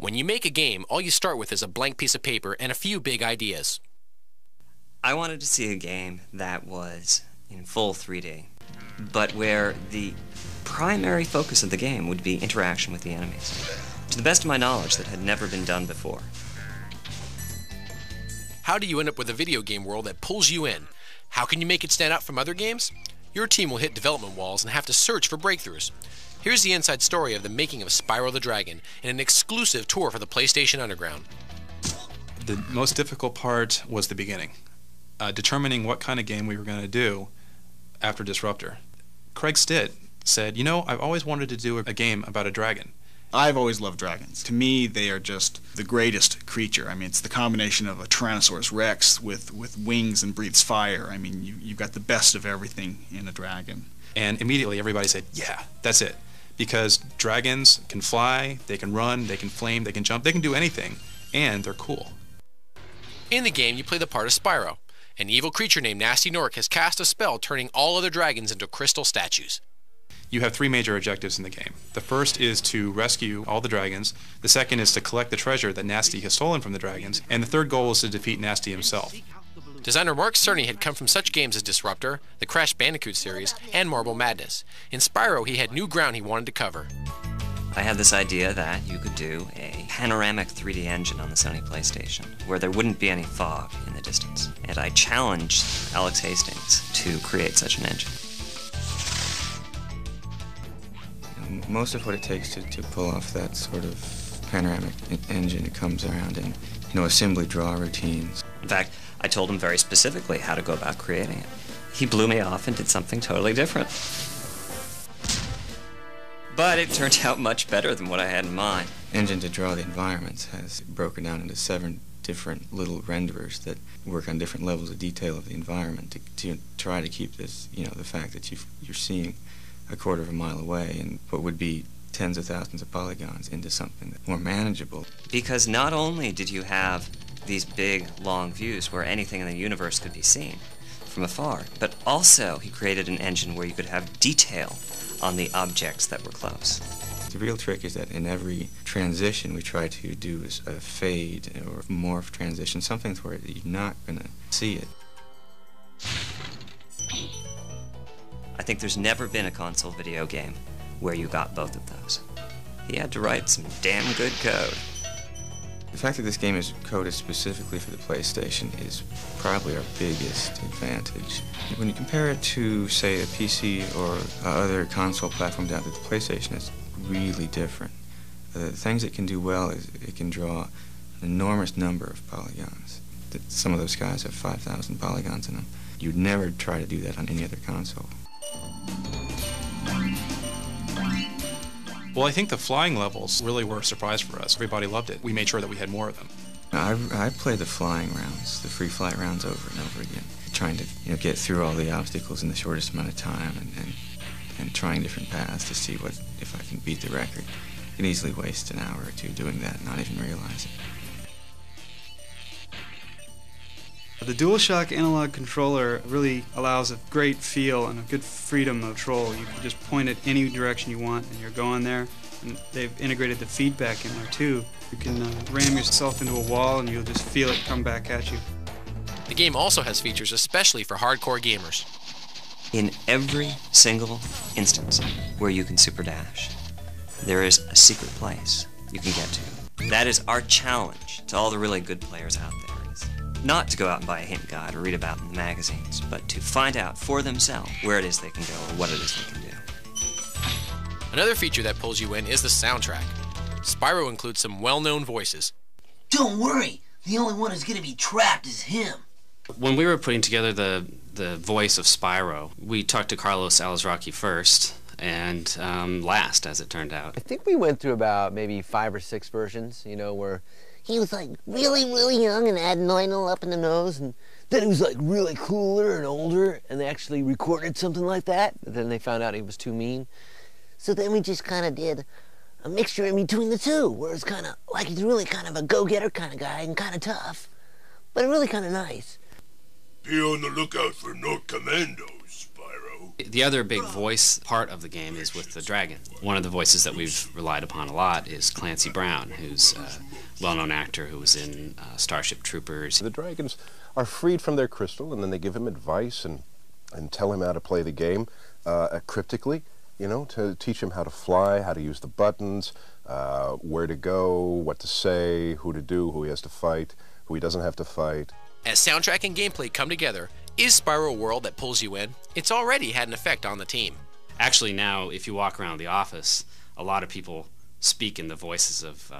When you make a game, all you start with is a blank piece of paper and a few big ideas. I wanted to see a game that was in full 3D, but where the primary focus of the game would be interaction with the enemies. To the best of my knowledge, that had never been done before. How do you end up with a video game world that pulls you in? How can you make it stand out from other games? Your team will hit development walls and have to search for breakthroughs. Here's the inside story of the making of Spyro the Dragon in an exclusive tour for the PlayStation Underground. The most difficult part was the beginning, determining what kind of game we were going to do after Disruptor. Craig Stitt said, you know, I've always wanted to do a game about a dragon. I've always loved dragons. To me, they are just the greatest creature. I mean, it's the combination of a Tyrannosaurus Rex with wings and breathes fire. I mean, you've got the best of everything in a dragon. And immediately everybody said, yeah, that's it. Because dragons can fly, they can run, they can flame, they can jump, they can do anything, and they're cool. In the game, you play the part of Spyro. An evil creature named Nasty Nork has cast a spell turning all other dragons into crystal statues. You have three major objectives in the game. The first is to rescue all the dragons, the second is to collect the treasure that Nasty has stolen from the dragons, and the third goal is to defeat Nasty himself. Designer Mark Cerny had come from such games as Disruptor, the Crash Bandicoot series, and Marble Madness. In Spyro, he had new ground he wanted to cover. I had this idea that you could do a panoramic 3D engine on the Sony PlayStation, where there wouldn't be any fog in the distance. And I challenged Alex Hastings to create such an engine. Most of what it takes to pull off that sort of panoramic engine, it comes around in, assembly draw routines. In fact, I told him very specifically how to go about creating it. He blew me off and did something totally different. But it turned out much better than what I had in mind. Engine to draw the environments has broken down into 7 different little renderers that work on different levels of detail of the environment to try to keep this, the fact that you're seeing a quarter of a mile away and what would be tens of thousands of polygons into something that's more manageable. Because not only did you have these big, long views where anything in the universe could be seen from afar, but also he created an engine where you could have detail on the objects that were close. The real trick is that in every transition we try to do a fade or morph transition, something where you're not going to see it. I think there's never been a console video game where you got both of those. He had to write some damn good code. The fact that this game is coded specifically for the PlayStation is probably our biggest advantage. When you compare it to, say, a PC or other console platforms out there, the PlayStation is really different. The things it can do well is it can draw an enormous number of polygons. Some of those guys have 5,000 polygons in them. You'd never try to do that on any other console. Well, I think the flying levels really were a surprise for us. Everybody loved it. We made sure that we had more of them. I played the flying rounds, the free flight rounds over and over again, trying to get through all the obstacles in the shortest amount of time and trying different paths to see if I can beat the record. You can easily waste an hour or two doing that and not even realize it. The DualShock analog controller really allows a great feel and a good freedom of control. You can just point it any direction you want and you're going there. And they've integrated the feedback in there too. You can ram yourself into a wall and you'll just feel it come back at you. The game also has features especially for hardcore gamers. In every single instance where you can super dash, there is a secret place you can get to. That is our challenge to all the really good players out there. Not to go out and buy a hint guide or read about in the magazines, but to find out for themselves where it is they can go or what it is they can do. Another feature that pulls you in is the soundtrack. Spyro includes some well-known voices. Don't worry, the only one who's going to be trapped is him. When we were putting together the voice of Spyro, we talked to Carlos Alazraqui first and last, as it turned out. I think we went through about maybe 5 or 6 versions, where he was like really, really young and had Lionel up in the nose, and then he was like really cooler and older, and they actually recorded something like that, but then they found out he was too mean. So then we just kind of did a mixture in between the two, where it's kind of like he's really kind of a go-getter kind of guy and kind of tough, but really kind of nice. Be on the lookout for North Commandos, Spyro. The other big voice part of the game is with the dragon. One of the voices that we've relied upon a lot is Clancy Brown, who's a well-known actor who was in Starship Troopers. The dragons are freed from their crystal, and then they give him advice and tell him how to play the game cryptically, you know, to teach him how to fly, how to use the buttons, where to go, what to say, who to do, who he has to fight, who he doesn't have to fight. As soundtrack and gameplay come together, is Spyro a world that pulls you in? It's already had an effect on the team. Actually, now, if you walk around the office, a lot of people speak in the voices of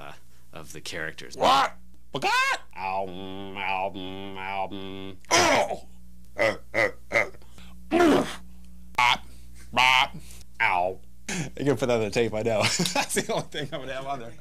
the characters. What? Album, album, album. Oh! Bop. Ow. You can put that on the tape, I know. That's the only thing I'm going to have on there.